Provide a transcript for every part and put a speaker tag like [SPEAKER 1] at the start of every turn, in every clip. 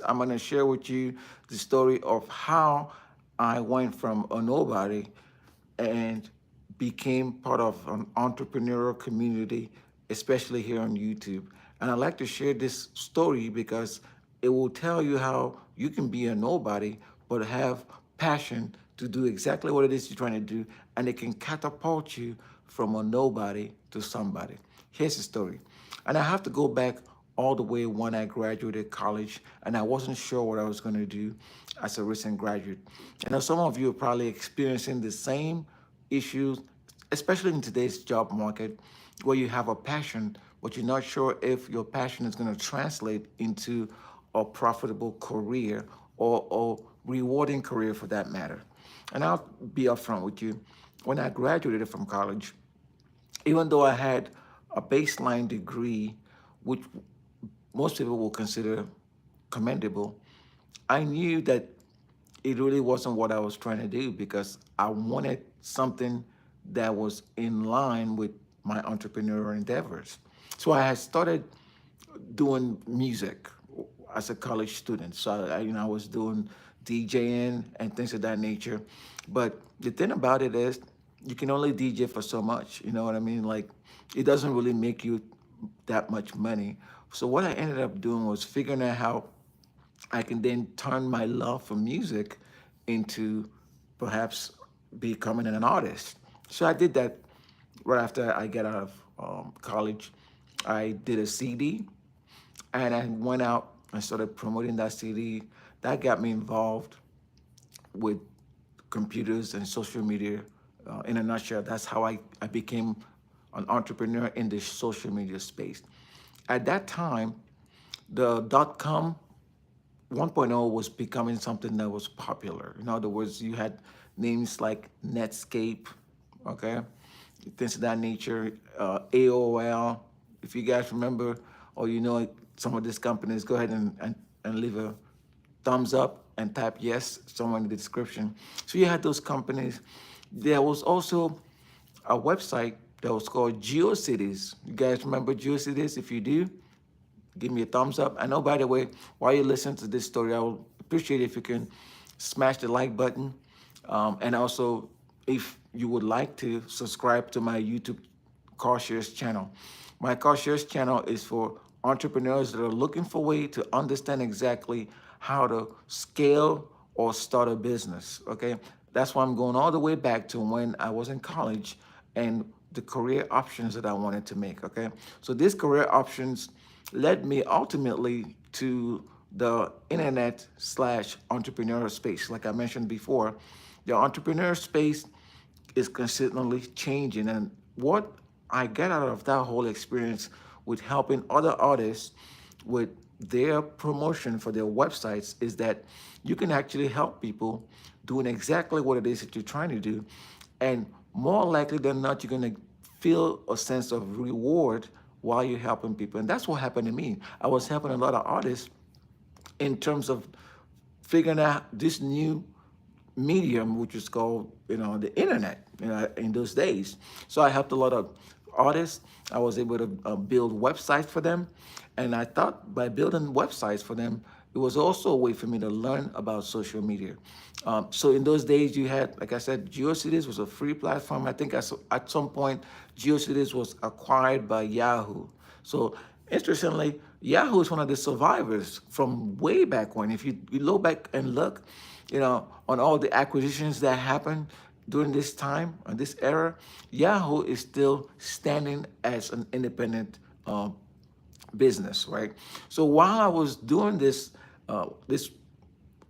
[SPEAKER 1] I'm going to share with you the story of how I went from a nobody and became part of an entrepreneurial community, especially here on YouTube. And I'd like to share this story because it will tell you how you can be a nobody, but have passion to do exactly what it is you're trying to do, and it can catapult you from a nobody to somebody. Here's the story. And I have to go back all the way when I graduated college, and I wasn't sure what I was going to do as a recent graduate. I know some of you are probably experiencing the same issues, especially in today's job market, where you have a passion, but you're not sure if your passion is going to translate into a profitable career or a rewarding career for that matter. And I'll be upfront with you. When I graduated from college, even though I had a baseline degree, which most people will consider commendable, I knew that it really wasn't what I was trying to do because I wanted something that was in line with my entrepreneurial endeavors. So I had started doing music as a college student. So I was doing DJing and things of that nature. But the thing about it is, you can only DJ for so much. You know what I mean? Like, it doesn't really make you that much money. So what I ended up doing was figuring out how I can then turn my love for music into perhaps becoming an artist. So I did that right after I got out of college. I did a CD and I went out and started promoting that CD. That got me involved with computers and social media. In a nutshell, that's how I became an entrepreneur in the social media space. At that time, the .com 1.0 was becoming something that was popular. In other words, you had names like Netscape, okay, things of that nature, AOL. If you guys remember or you know some of these companies, go ahead and leave a thumbs up and type yes somewhere in the description. So you had those companies. There was also a website that was called GeoCities. You guys remember GeoCities? If you do, give me a thumbs up. I know, by the way, while you listen to this story, I would appreciate if you can smash the like button. And also, if you would like to subscribe to my YouTube CarShares channel. My CarShares channel is for entrepreneurs that are looking for a way to understand exactly how to scale or start a business, okay? That's why I'm going all the way back to when I was in college and the career options that I wanted to make, okay? So these career options led me ultimately to the internet slash entrepreneurial space. Like I mentioned before, the entrepreneur space is consistently changing. And what I get out of that whole experience with helping other artists with their promotion for their websites is that you can actually help people doing exactly what it is that you're trying to do. And more likely than not, you're going to feel a sense of reward while you're helping people. And that's what happened to me. I was helping a lot of artists in terms of figuring out this new medium, which is called, the internet, in those days. So I helped a lot of artists. I was able to build websites for them. And I thought by building websites for them, it was also a way for me to learn about social media. So in those days, you had, like I said, GeoCities was a free platform. I think at some point, GeoCities was acquired by Yahoo. So interestingly, Yahoo is one of the survivors from way back when. If you go back and look, on all the acquisitions that happened during this time, and this era, Yahoo is still standing as an independent business, right? So while I was doing this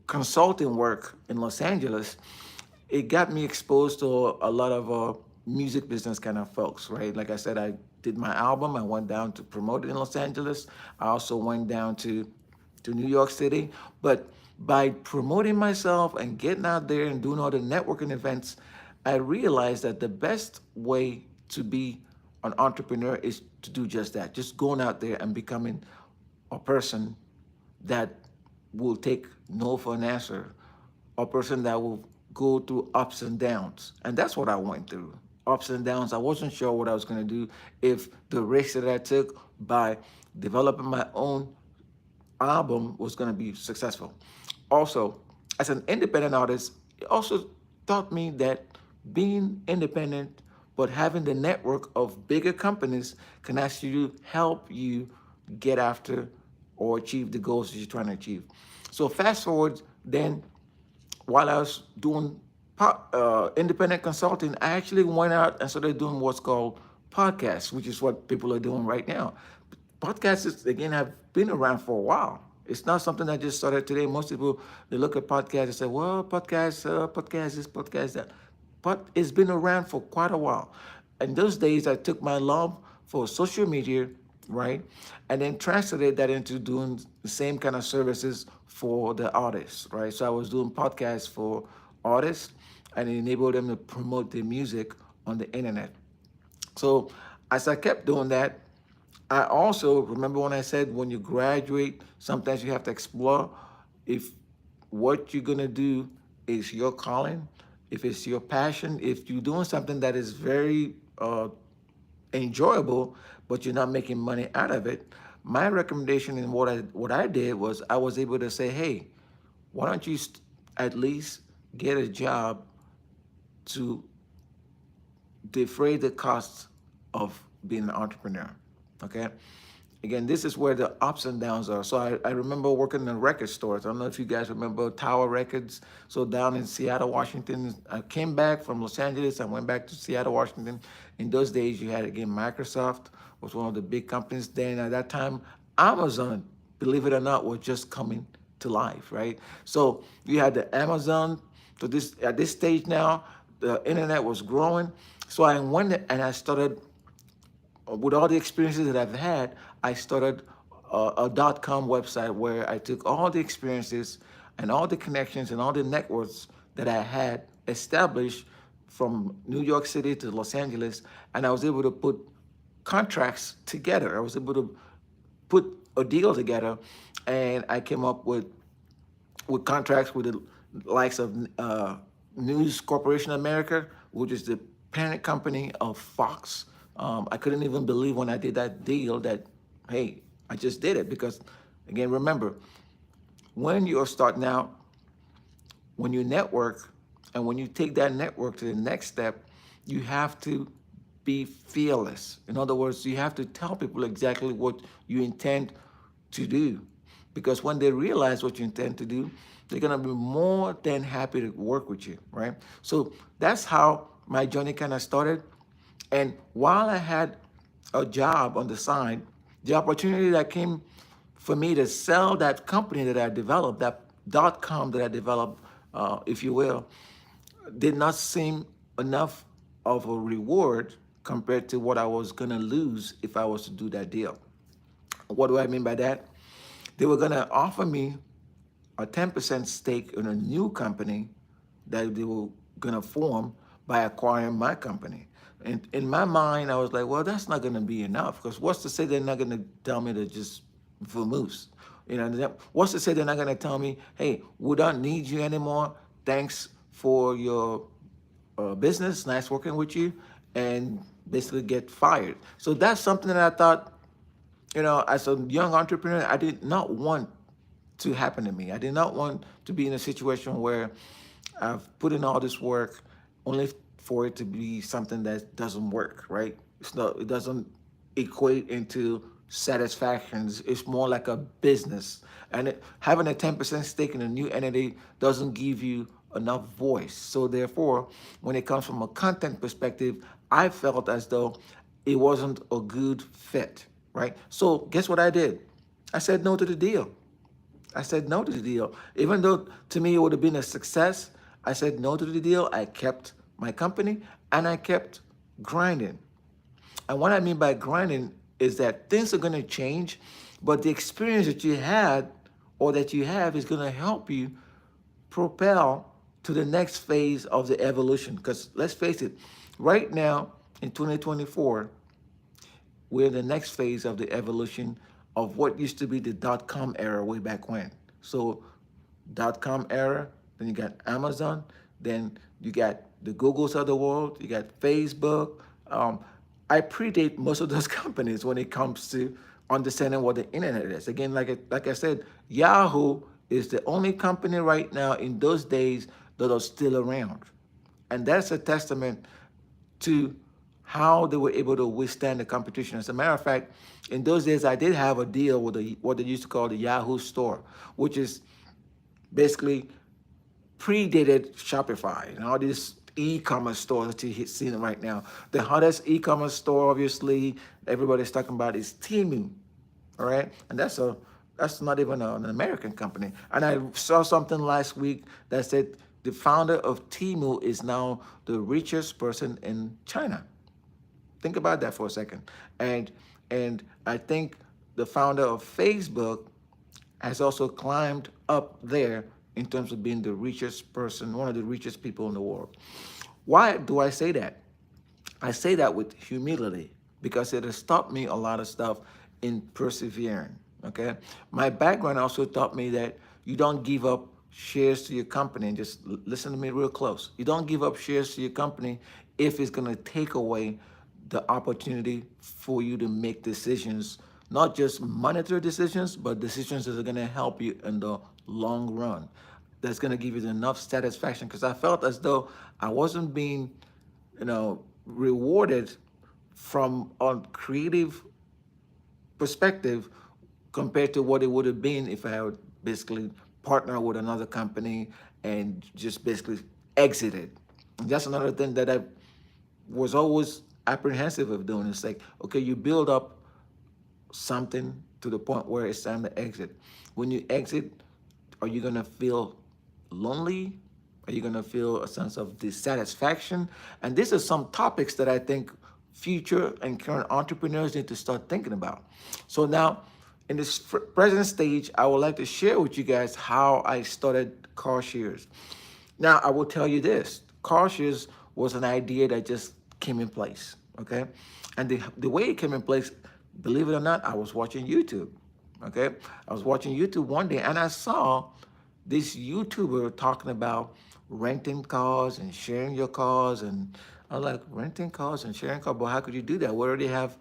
[SPEAKER 1] consulting work in Los Angeles, it got me exposed to a lot of music business kind of folks, right? Like I said, I did my album. I went down to promote it in Los Angeles. I also went down to New York City. But by promoting myself and getting out there and doing all the networking events, I realized that the best way to be an entrepreneur is to do just that, just going out there and becoming a person that will take no for an answer, a person that will go through ups and downs. And that's what I went through, ups and downs. I wasn't sure what I was going to do if the risk that I took by developing my own album was going to be successful. Also, as an independent artist, it also taught me that being independent but having the network of bigger companies can actually help you get after or achieve the goals that you're trying to achieve. So fast forward, then while I was doing independent consulting, I actually went out and started doing what's called podcasts, which is what people are doing right now. Podcasts, again, have been around for a while. It's not something that just started today. Most people, they look at podcasts and say, well, podcast this, podcast that. But it's been around for quite a while. In those days, I took my love for social media, right, and then translated that into doing the same kind of services for the artists, right? So I was doing podcasts for artists and enable them to promote their music on the internet. So as I kept doing that, I also remember when I said when you graduate, sometimes you have to explore if what you're gonna do is your calling, if it's your passion, if you're doing something that is very enjoyable, but you're not making money out of it. My recommendation and what I did was I was able to say, hey, why don't you at least get a job to defray the costs of being an entrepreneur. Okay. Again, this is where the ups and downs are. So I remember working in record stores. I don't know if you guys remember Tower Records. So down in Seattle, Washington, I came back from Los Angeles. I went back to Seattle, Washington. In those days, you had, again, Microsoft was one of the big companies. Then at that time, Amazon, believe it or not, was just coming to life, right? So you had the Amazon. So this at this stage now, the internet was growing. So I went and I started with all the experiences that I've had, I started a .com website where I took all the experiences and all the connections and all the networks that I had established from New York City to Los Angeles, and I was able to put contracts together. I was able to put a deal together, and I came up with contracts with the likes of News Corporation America, which is the parent company of Fox. I couldn't even believe when I did that deal that, hey, I just did it because, again, remember, when you're starting out, when you network, and when you take that network to the next step, you have to be fearless. In other words, you have to tell people exactly what you intend to do. Because when they realize what you intend to do, they're gonna be more than happy to work with you, right? So that's how my journey kind of started. And while I had a job on the side, the opportunity that came for me to sell that company that I developed, that .com that I developed, if you will, did not seem enough of a reward compared to what I was gonna lose if I was to do that deal. What do I mean by that? They were gonna offer me a 10% stake in a new company that they were gonna form by acquiring my company. And in my mind, I was like, well, that's not gonna be enough because what's to say they're not gonna tell me to just vamoose? You know, what's to say they're not gonna tell me, hey, we don't need you anymore. Thanks for your business. Nice working with you, and basically get fired. So that's something that I thought, as a young entrepreneur, I did not want to happen to me. I did not want to be in a situation where I've put in all this work only for it to be something that doesn't work, right? It doesn't equate into satisfaction. It's more like a business. And having a 10% stake in a new entity doesn't give you enough voice. So therefore, when it comes from a content perspective, I felt as though it wasn't a good fit, right? So guess what I did? I said no to the deal. I said no to the deal. Even though to me it would have been a success, I said no to the deal. I kept my company and I kept grinding. And what I mean by grinding is that things are going to change, but the experience that you had or that you have is going to help you propel to the next phase of the evolution. Because let's face it, right now in 2024, we're in the next phase of the evolution of what used to be the .com era way back when. So .com era, then you got Amazon, then you got the Googles of the world, you got Facebook. I predate most of those companies when it comes to understanding what the internet is. Again, like I said, Yahoo is the only company right now in those days that are still around. And that's a testament to how they were able to withstand the competition. As a matter of fact, in those days, I did have a deal with what they used to call the Yahoo store, which is basically predated Shopify and all these e-commerce stores that you're seeing right now. The hottest e-commerce store, obviously, everybody's talking about is Temu, all right? And that's not even an American company. And I saw something last week that said the founder of Temu is now the richest person in China. Think about that for a second. And I think the founder of Facebook has also climbed up there in terms of being the richest person, one of the richest people in the world. Why do I say that? I say that with humility because it has taught me a lot of stuff in persevering. Okay, my background also taught me that you don't give up shares to your company. And just listen to me real close. You don't give up shares to your company if it's going to take away the opportunity for you to make decisions, not just monetary decisions, but decisions that are going to help you in the long run. That's going to give you enough satisfaction. Because I felt as though I wasn't being, rewarded from a creative perspective compared to what it would have been if I had basically partnered with another company and just basically exited. And that's another thing that I was always apprehensive of doing. It's like, okay, you build up something to the point where it's time to exit. When you exit, are you going to feel lonely? Are you going to feel a sense of dissatisfaction? And these are some topics that I think future and current entrepreneurs need to start thinking about. So now, in this present stage, I would like to share with you guys how I started Carshiers. Now, I will tell you this. Carshiers was an idea that just came in place, okay? And the way it came in place, believe it or not, I was watching YouTube, okay? I was watching YouTube one day, and I saw this YouTuber talking about renting cars and sharing your cars, and I was like, renting cars and sharing cars? But how could you do that? We already have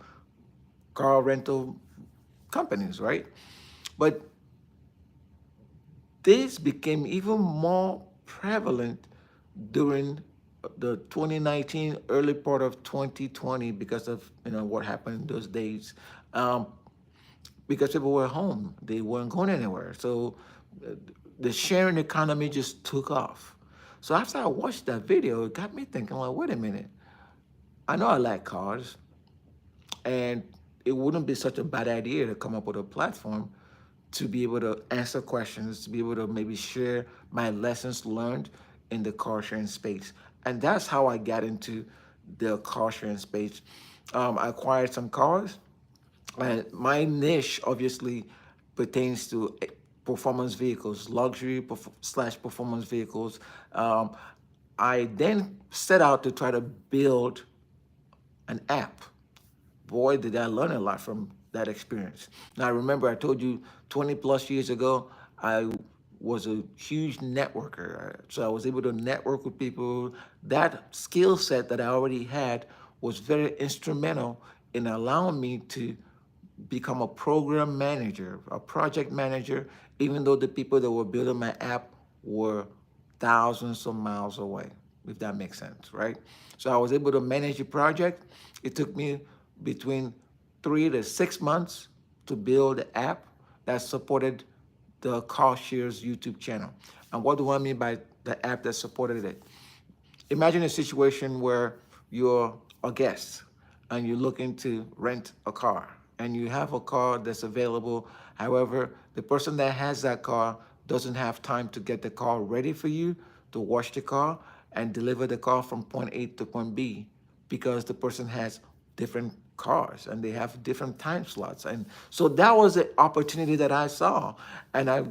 [SPEAKER 1] car rental companies, right? But this became even more prevalent during the 2019, early part of 2020, because of what happened in those days. Because people were home, they weren't going anywhere. So the sharing economy just took off. So after I watched that video, it got me thinking, like, wait a minute. I know I like cars, and it wouldn't be such a bad idea to come up with a platform to be able to answer questions, to be able to maybe share my lessons learned in the car sharing space. And that's how I got into the car sharing space. I acquired some cars, and my niche obviously pertains to performance vehicles, luxury slash performance vehicles. I then set out to try to build an app. Boy, did I learn a lot from that experience. Now, remember, I told you 20 plus years ago, I was a huge networker. So I was able to network with people. That skill set that I already had was very instrumental in allowing me to become a program manager, a project manager, even though the people that were building my app were thousands of miles away, if that makes sense, right? So I was able to manage the project. It took me between 3 to 6 months to build the app that supported the Carshares YouTube channel. And what do I mean by the app that supported it? Imagine a situation where you're a guest and you're looking to rent a car, and you have a car that's available. However, the person that has that car doesn't have time to get the car ready for you, to wash the car and deliver the car from point A to point B, because the person has different cars and they have different time slots. And so that was the opportunity that I saw. And I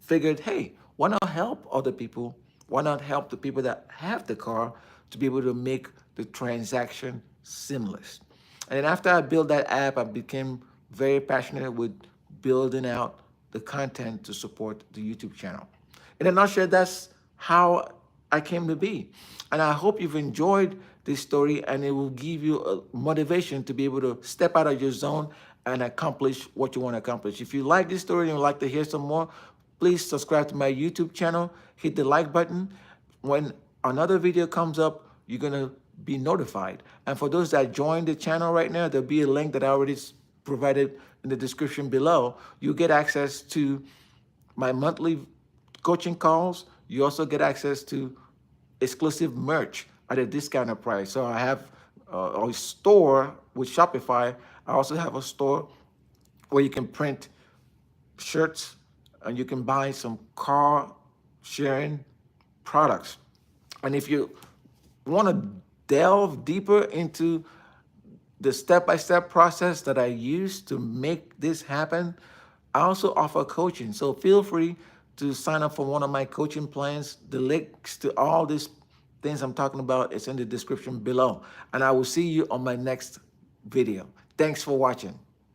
[SPEAKER 1] figured, hey, why not help other people? Why not help the people that have the car to be able to make the transaction seamless? And then after I built that app, I became very passionate with building out the content to support the YouTube channel. In a nutshell, that's how I came to be. And I hope you've enjoyed this story, and it will give you a motivation to be able to step out of your zone and accomplish what you want to accomplish. If you like this story and would like to hear some more, please subscribe to my YouTube channel, hit the like button. When another video comes up, you're gonna be notified. And for those that joined the channel right now, there'll be a link that I already provided in the description below. You get access to my monthly coaching calls. You also get access to exclusive merch at a discounted price. So I have a store with Shopify. I also have a store where you can print shirts and you can buy some car sharing products. And if you want to delve deeper into the step-by-step process that I use to make this happen, I also offer coaching. So feel free to sign up for one of my coaching plans. The links to all these things I'm talking about is in the description below. And I will see you on my next video. Thanks for watching.